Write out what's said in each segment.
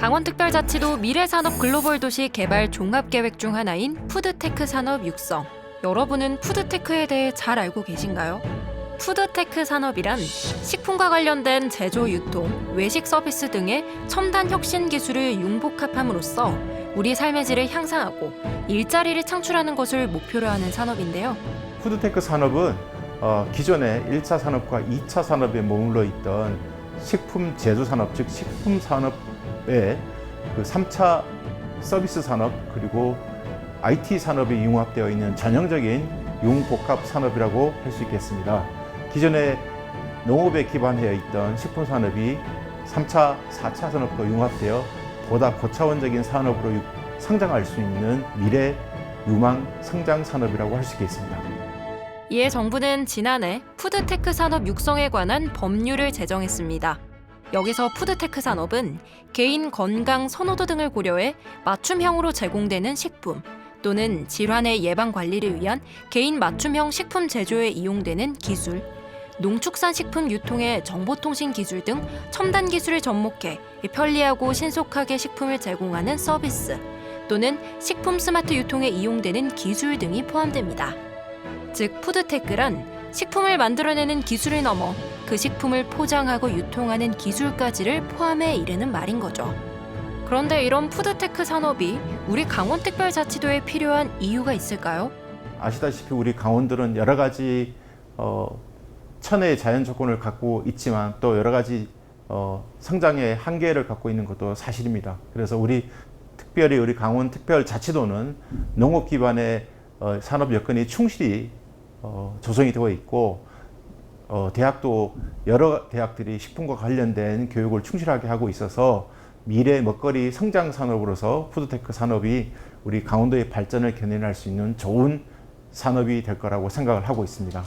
강원특별자치도 미래산업 글로벌 도시 개발 종합계획 중 하나인 푸드테크 산업 육성. 여러분은 푸드테크에 대해 잘 알고 계신가요? 푸드테크 산업이란 식품과 관련된 제조, 유통, 외식 서비스 등의 첨단 혁신 기술을 융복합함으로써 우리 삶의 질을 향상하고 일자리를 창출하는 것을 목표로 하는 산업인데요. 푸드테크 산업은 기존의 1차 산업과 2차 산업에 머물러 있던 식품 제조 산업, 즉 식품 산업의 그 3차 서비스 산업 그리고 IT 산업이 융합되어 있는 전형적인 융복합 산업이라고 할 수 있겠습니다. 기존의 농업에 기반되어 있던 식품 산업이 3차, 4차 산업과 융합되어 보다 고차원적인 산업으로 성장할 수 있는 미래 유망 성장 산업이라고 할 수 있겠습니다. 이에 정부는 지난해 푸드테크 산업 육성에 관한 법률을 제정했습니다. 여기서 푸드테크 산업은 개인 건강 선호도 등을 고려해 맞춤형으로 제공되는 식품 또는 질환의 예방 관리를 위한 개인 맞춤형 식품 제조에 이용되는 기술, 농축산식품 유통의 정보통신 기술 등 첨단 기술을 접목해 편리하고 신속하게 식품을 제공하는 서비스 또는 식품 스마트 유통에 이용되는 기술 등이 포함됩니다. 즉 푸드테크란 식품을 만들어내는 기술을 넘어 그 식품을 포장하고 유통하는 기술까지를 포함해 이르는 말인 거죠. 그런데 이런 푸드테크 산업이 우리 강원특별자치도에 필요한 이유가 있을까요? 아시다시피 우리 강원들은 여러 가지 천혜의 자연 조건을 갖고 있지만 또 여러 가지 성장의 한계를 갖고 있는 것도 사실입니다. 그래서 특별히 우리 강원특별자치도는 농업 기반의 산업 여건이 충실히 조성이 되어 있고 대학도 여러 대학들이 식품과 관련된 교육을 충실하게 하고 있어서 미래 먹거리 성장 산업으로서 푸드테크 산업이 우리 강원도의 발전을 견인할 수 있는 좋은 산업이 될 거라고 생각을 하고 있습니다.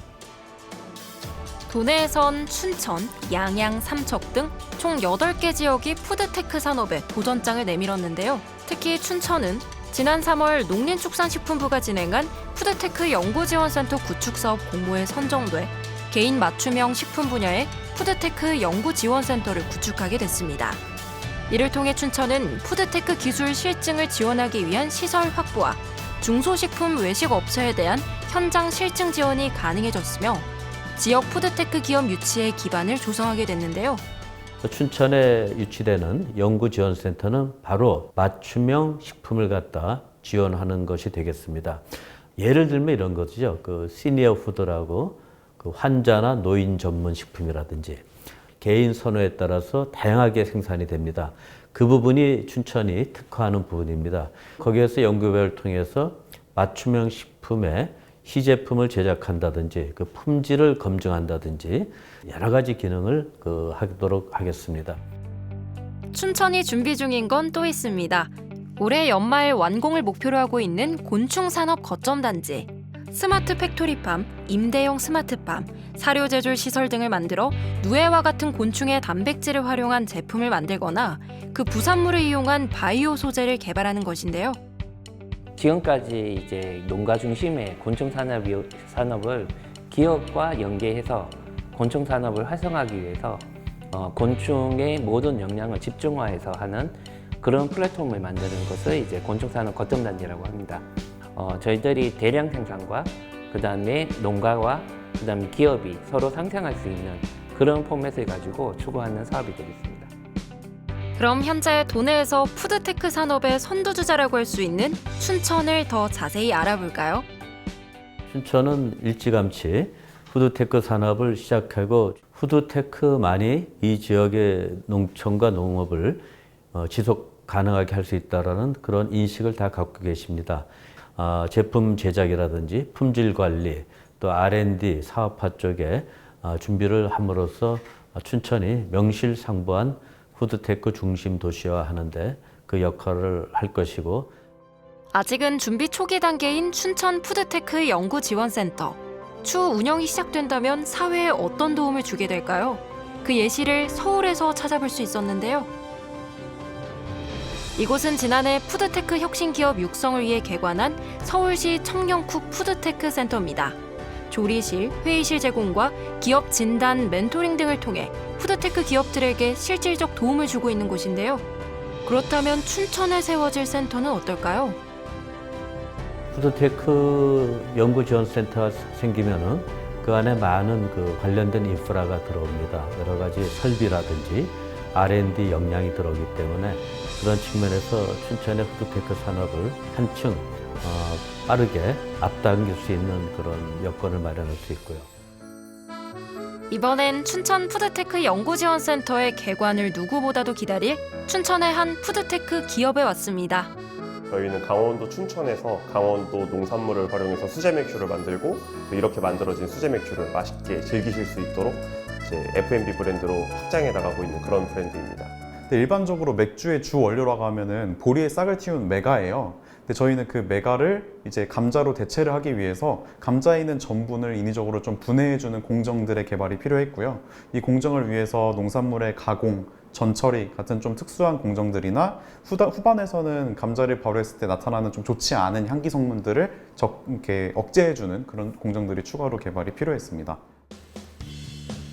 도내에선 춘천, 양양, 삼척 등 총 8개 지역이 푸드테크 산업에 도전장을 내밀었는데요. 특히 춘천은 지난 3월 농림축산식품부가 진행한 푸드테크 연구지원센터 구축 사업 공모에 선정돼 개인 맞춤형 식품 분야의 푸드테크 연구지원센터를 구축하게 됐습니다. 이를 통해 춘천은 푸드테크 기술 실증을 지원하기 위한 시설 확보와 중소식품 외식 업체에 대한 현장 실증 지원이 가능해졌으며 지역 푸드테크 기업 유치의 기반을 조성하게 됐는데요. 춘천에 유치되는 연구지원센터는 바로 맞춤형 식품을 갖다 지원하는 것이 되겠습니다. 예를 들면 이런 거죠. 그 시니어 푸드라고 그 환자나 노인 전문 식품이라든지 개인 선호에 따라서 다양하게 생산이 됩니다. 그 부분이 춘천이 특화하는 부분입니다. 거기에서 연구개발을 통해서 맞춤형 식품의 시제품을 제작한다든지 그 품질을 검증한다든지 여러 가지 기능을 하도록 하겠습니다. 춘천이 준비 중인 건 또 있습니다. 올해 연말 완공을 목표로 하고 있는 곤충산업 거점단지, 스마트 팩토리팜, 임대용 스마트팜, 사료 제조 시설 등을 만들어 누에와 같은 곤충의 단백질을 활용한 제품을 만들거나 그 부산물을 이용한 바이오 소재를 개발하는 것인데요. 지금까지 이제 농가 중심의 곤충 산업을 기업과 연계해서 곤충 산업을 활성화하기 위해서 곤충의 모든 역량을 집중화해서 하는 그런 플랫폼을 만드는 것을 이제 곤충 산업 거점 단지라고 합니다. 저희들이 대량 생산과 그다음에 농가와 그다음에 기업이 서로 상생할 수 있는 그런 포맷을 가지고 추구하는 사업이 되겠습니다. 그럼 현재 도내에서 푸드테크 산업의 선두주자라고 할 수 있는 춘천을 더 자세히 알아볼까요? 춘천은 일찌감치 푸드테크 산업을 시작하고 푸드테크만이 이 지역의 농촌과 농업을 지속 가능하게 할 수 있다는 그런 인식을 다 갖고 계십니다. 제품 제작이라든지 품질 관리, 또 R&D 사업화 쪽에 준비를 함으로써 춘천이 명실상부한 푸드테크 중심 도시화 하는데 그 역할을 할 것이고 아직은 준비 초기 단계인 춘천 푸드테크 연구지원센터. 추후 운영이 시작된다면 사회에 어떤 도움을 주게 될까요? 그 예시를 서울에서 찾아볼 수 있었는데요. 이곳은 지난해 푸드테크 혁신기업 육성을 위해 개관한 서울시 청년쿡 푸드테크 센터입니다. 조리실, 회의실 제공과 기업 진단, 멘토링 등을 통해 푸드테크 기업들에게 실질적 도움을 주고 있는 곳인데요. 그렇다면 춘천에 세워질 센터는 어떨까요? 푸드테크 연구지원센터가 생기면은 그 안에 많은 그 관련된 인프라가 들어옵니다. 여러 가지 설비라든지 R&D 역량이 들어오기 때문에 그런 측면에서 춘천의 푸드테크 산업을 한층 빠르게 앞당길 수 있는 그런 여건을 마련할 수 있고요. 이번엔 춘천 푸드테크 연구지원센터의 개관을 누구보다도 기다릴 춘천의 한 푸드테크 기업에 왔습니다. 저희는 강원도 춘천에서 강원도 농산물을 활용해서 수제 맥주를 만들고 또 이렇게 만들어진 수제 맥주를 맛있게 즐기실 수 있도록 이제 F&B 브랜드로 확장해 나가고 있는 그런 브랜드입니다. 일반적으로 맥주의 주 원료라고 하면은 보리에 싹을 틔운 메가예요. 근데 저희는 그 메가를 이제 감자로 대체를 하기 위해서 감자에 있는 전분을 인위적으로 좀 분해해주는 공정들의 개발이 필요했고요. 이 공정을 위해서 농산물의 가공, 전처리 같은 좀 특수한 공정들이나 후반에서는 감자를 발효했을 때 나타나는 좀 좋지 않은 향기 성분들을 이렇게 억제해주는 그런 공정들이 추가로 개발이 필요했습니다.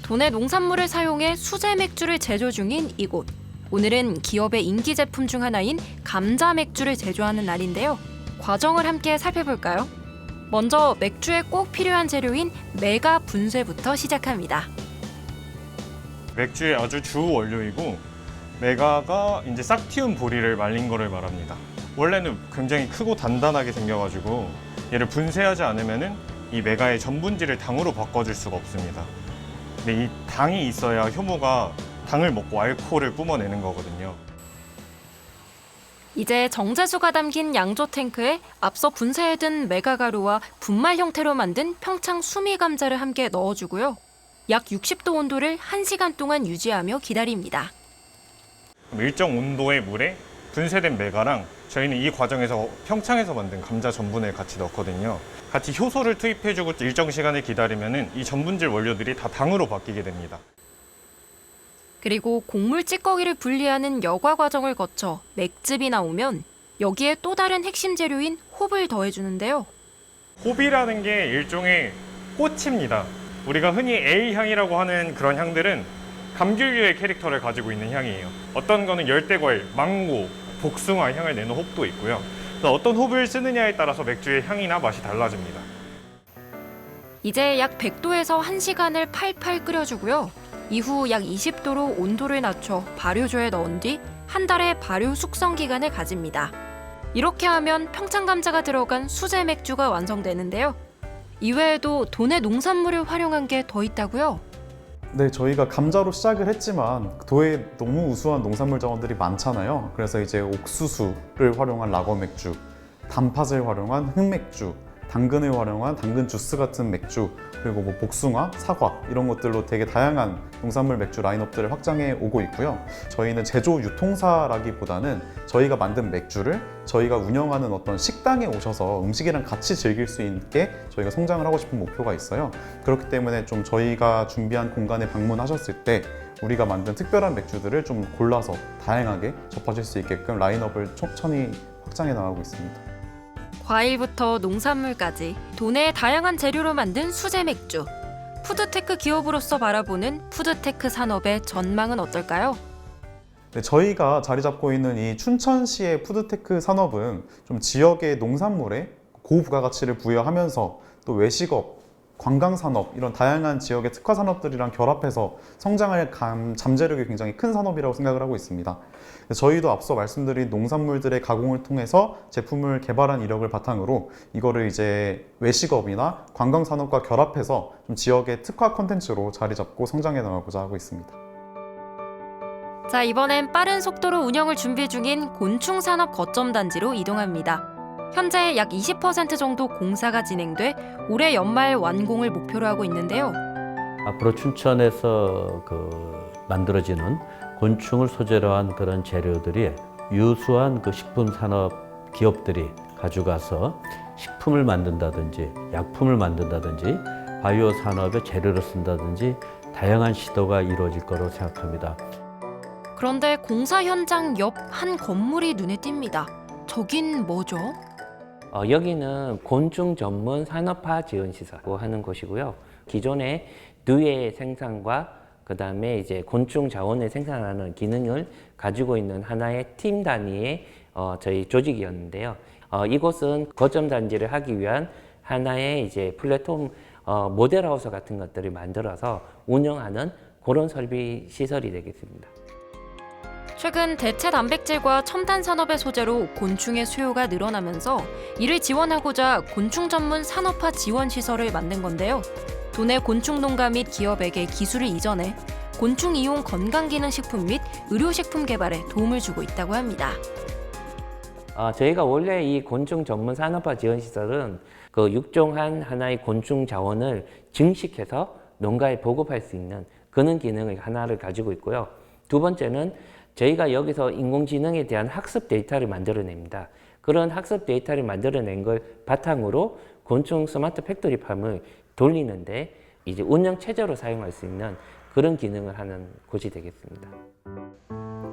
도내 농산물을 사용해 수제 맥주를 제조 중인 이곳. 오늘은 기업의 인기 제품 중 하나인 감자 맥주를 제조하는 날인데요. 과정을 함께 살펴볼까요? 먼저 맥주에 꼭 필요한 재료인 메가 분쇄부터 시작합니다. 맥주의 아주 주 원료이고 메가가 이제 싹 틔운 보리를 말린 거를 말합니다. 원래는 굉장히 크고 단단하게 생겨가지고 얘를 분쇄하지 않으면은 이 메가의 전분질을 당으로 바꿔줄 수가 없습니다. 근데 이 당이 있어야 효모가 당을 먹고 알코올을 뿜어내는 거거든요. 이제 정제수가 담긴 양조 탱크에 앞서 분쇄해둔 메가가루와 분말 형태로 만든 평창 수미 감자를 함께 넣어주고요. 약 60도 온도를 1시간 동안 유지하며 기다립니다. 일정 온도의 물에 분쇄된 메가랑 저희는 이 과정에서 평창에서 만든 감자 전분을 같이 넣거든요. 같이 효소를 투입해주고 일정 시간을 기다리면은 이 전분질 원료들이 다 당으로 바뀌게 됩니다. 그리고 곡물 찌꺼기를 분리하는 여과 과정을 거쳐 맥즙이 나오면 여기에 또 다른 핵심 재료인 홉을 더해주는데요. 홉이라는 게 일종의 꽃입니다. 우리가 흔히 A향이라고 하는 그런 향들은 감귤류의 캐릭터를 가지고 있는 향이에요. 어떤 거는 열대과일, 망고, 복숭아 향을 내는 홉도 있고요. 그래서 어떤 홉을 쓰느냐에 따라서 맥주의 향이나 맛이 달라집니다. 이제 약 100도에서 1시간을 팔팔 끓여주고요. 이후 약 20도로 온도를 낮춰 발효조에 넣은 뒤 한 달의 발효 숙성 기간을 가집니다. 이렇게 하면 평창 감자가 들어간 수제 맥주가 완성되는데요. 이외에도 도내 농산물을 활용한 게 더 있다고요? 네, 저희가 감자로 시작을 했지만 도에 너무 우수한 농산물 자원들이 많잖아요. 그래서 이제 옥수수를 활용한 라거 맥주, 단팥을 활용한 흑맥주, 당근을 활용한 당근 주스 같은 맥주, 그리고 뭐 복숭아, 사과 이런 것들로 되게 다양한 농산물 맥주 라인업들을 확장해 오고 있고요. 저희는 제조 유통사라기보다는 저희가 만든 맥주를 저희가 운영하는 어떤 식당에 오셔서 음식이랑 같이 즐길 수 있게 저희가 성장을 하고 싶은 목표가 있어요. 그렇기 때문에 좀 저희가 준비한 공간에 방문하셨을 때 우리가 만든 특별한 맥주들을 좀 골라서 다양하게 접하실 수 있게끔 라인업을 천천히 확장해 나가고 있습니다. 과일부터 농산물까지 도내의 다양한 재료로 만든 수제 맥주. 푸드테크 기업으로서 바라보는 푸드테크 산업의 전망은 어떨까요? 네, 저희가 자리 잡고 있는 이 춘천시의 푸드테크 산업은 좀 지역의 농산물에 고부가가치를 부여하면서 또 외식업, 관광산업 이런 다양한 지역의 특화 산업들이랑 결합해서 성장할 잠재력이 굉장히 큰 산업이라고 생각을 하고 있습니다. 저희도 앞서 말씀드린 농산물들의 가공을 통해서 제품을 개발한 이력을 바탕으로 이거를 이제 외식업이나 관광산업과 결합해서 좀 지역의 특화 콘텐츠로 자리 잡고 성장해 나가고자 하고 있습니다. 자, 이번엔 빠른 속도로 운영을 준비 중인 곤충산업 거점단지로 이동합니다. 현재 약 20% 정도 공사가 진행돼 올해 연말 완공을 목표로 하고 있는데요. 앞으로 춘천에서 만들어지는 곤충을 소재로 한 그런 재료들이 유수한 식품 산업 기업들이 가져가서 식품을 만든다든지 약품을 만든다든지 바이오 산업의 재료를 쓴다든지 다양한 시도가 이루어질 거로 생각합니다. 그런데 공사 현장 옆 한 건물이 눈에 띕니다. 저긴 뭐죠? 여기는 곤충 전문 산업화 지원 시설이라고 하는 곳이고요. 기존의 누에 생산과 그다음에 이제 곤충 자원을 생산하는 기능을 가지고 있는 하나의 팀 단위의 저희 조직이었는데요. 이곳은 거점 단지를 하기 위한 하나의 이제 플랫폼 모델하우스 같은 것들을 만들어서 운영하는 그런 설비 시설이 되겠습니다. 최근 대체 단백질과 첨단 산업의 소재로 곤충의 수요가 늘어나면서 이를 지원하고자 곤충 전문 산업화 지원 시설을 만든 건데요. 도내 곤충 농가 및 기업에게 기술을 이전해 곤충 이용 건강기능식품 및 의료식품 개발에 도움을 주고 있다고 합니다. 저희가 원래 이 곤충 전문 산업화 지원 시설은 그 육종한 하나의 곤충 자원을 증식해서 농가에 보급할 수 있는 그런 기능을 하나를 가지고 있고요. 두 번째는 저희가 여기서 인공지능에 대한 학습 데이터를 만들어냅니다. 그런 학습 데이터를 만들어낸 걸 바탕으로 곤충 스마트 팩토리 팜을 돌리는데 이제 운영 체제로 사용할 수 있는 그런 기능을 하는 곳이 되겠습니다.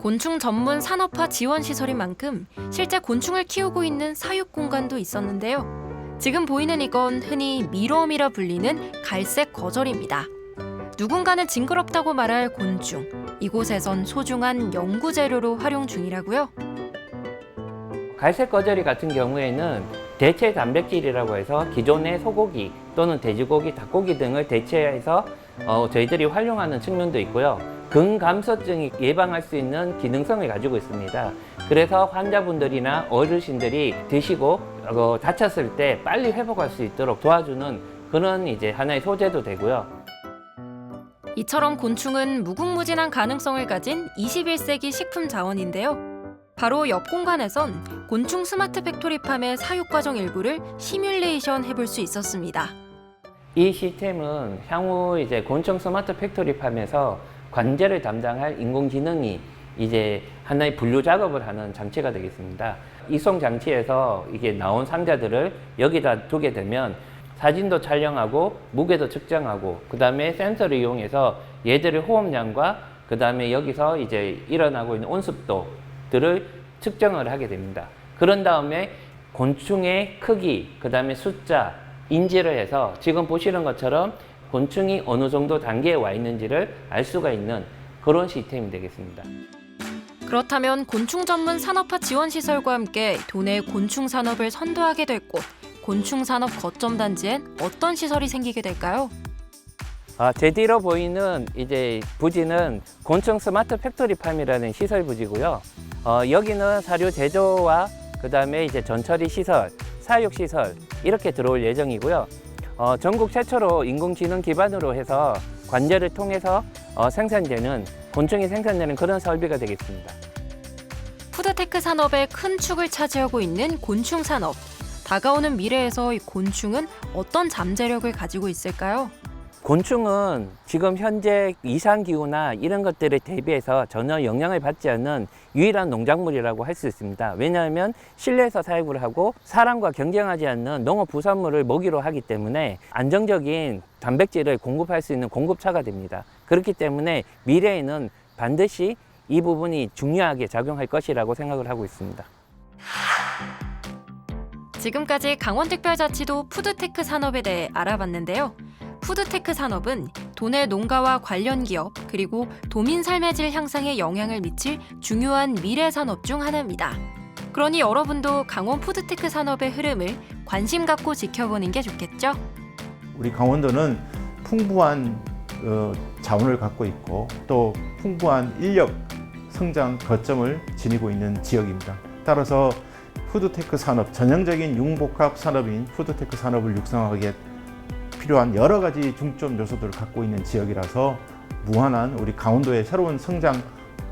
곤충 전문 산업화 지원 시설인 만큼 실제 곤충을 키우고 있는 사육 공간도 있었는데요. 지금 보이는 이건 흔히 밀웜이라 불리는 갈색 거절입니다. 누군가는 징그럽다고 말할 곤충. 이곳에선 소중한 연구 재료로 활용 중이라고요. 갈색 거절이 같은 경우에는 대체 단백질이라고 해서 기존의 소고기 또는 돼지고기, 닭고기 등을 대체해서 저희들이 활용하는 측면도 있고요. 근감소증이 예방할 수 있는 기능성을 가지고 있습니다. 그래서 환자분들이나 어르신들이 드시고 다쳤을 때 빨리 회복할 수 있도록 도와주는 그런 이제 하나의 소재도 되고요. 이처럼 곤충은 무궁무진한 가능성을 가진 21세기 식품 자원인데요. 바로 옆 공간에선 곤충 스마트 팩토리팜의 사육 과정 일부를 시뮬레이션 해볼 수 있었습니다. 이 시스템은 향후 이제 곤충 스마트 팩토리팜에서 관제를 담당할 인공지능이 이제 하나의 분류 작업을 하는 장치가 되겠습니다. 이송 장치에서 이게 나온 상자들을 여기다 두게 되면 사진도 촬영하고 무게도 측정하고 그 다음에 센서를 이용해서 얘들의 호흡량과 그 다음에 여기서 이제 일어나고 있는 온습도들을 측정을 하게 됩니다. 그런 다음에 곤충의 크기, 그 다음에 숫자, 인지를 해서 지금 보시는 것처럼 곤충이 어느 정도 단계에 와 있는지를 알 수가 있는 그런 시스템이 되겠습니다. 그렇다면 곤충 전문 산업화 지원 시설과 함께 도내 곤충 산업을 선도하게 될 곳, 곤충 산업 거점 단지엔 어떤 시설이 생기게 될까요? 제 뒤로 보이는 이제 부지는 곤충 스마트 팩토리 팜이라는 시설 부지고요. 여기는 사료 제조와 그 다음에 이제 전처리 시설, 사육 시설 이렇게 들어올 예정이고요. 전국 최초로 인공지능 기반으로 해서 관제를 통해서 생산되는 곤충이 생산되는 그런 설비가 되겠습니다. 푸드테크 산업의 큰 축을 차지하고 있는 곤충 산업. 다가오는 미래에서 이 곤충은 어떤 잠재력을 가지고 있을까요? 곤충은 지금 현재 이상기후나 이런 것들에 대비해서 전혀 영향을 받지 않는 유일한 농작물이라고 할 수 있습니다. 왜냐하면 실내에서 사육을 하고 사람과 경쟁하지 않는 농업 부산물을 먹이로 하기 때문에 안정적인 단백질을 공급할 수 있는 공급처가 됩니다. 그렇기 때문에 미래에는 반드시 이 부분이 중요하게 작용할 것이라고 생각을 하고 있습니다. 지금까지 강원특별자치도 푸드테크 산업에 대해 알아봤는데요. 푸드테크 산업은 도내 농가와 관련 기업 그리고 도민 삶의 질 향상에 영향을 미칠 중요한 미래 산업 중 하나입니다. 그러니 여러분도 강원 푸드테크 산업의 흐름을 관심 갖고 지켜보는 게 좋겠죠? 우리 강원도는 풍부한 자원을 갖고 있고 또 풍부한 인력 성장 거점을 지니고 있는 지역입니다. 따라서 푸드테크 산업, 전형적인 융복합 산업인 푸드테크 산업을 육성하기에 필요한 여러 가지 중점 요소들을 갖고 있는 지역이라서 무한한 우리 강원도의 새로운 성장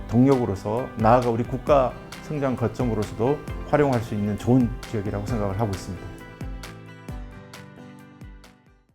동력으로서 나아가 우리 국가 성장 거점으로서도 활용할 수 있는 좋은 지역이라고 생각을 하고 있습니다.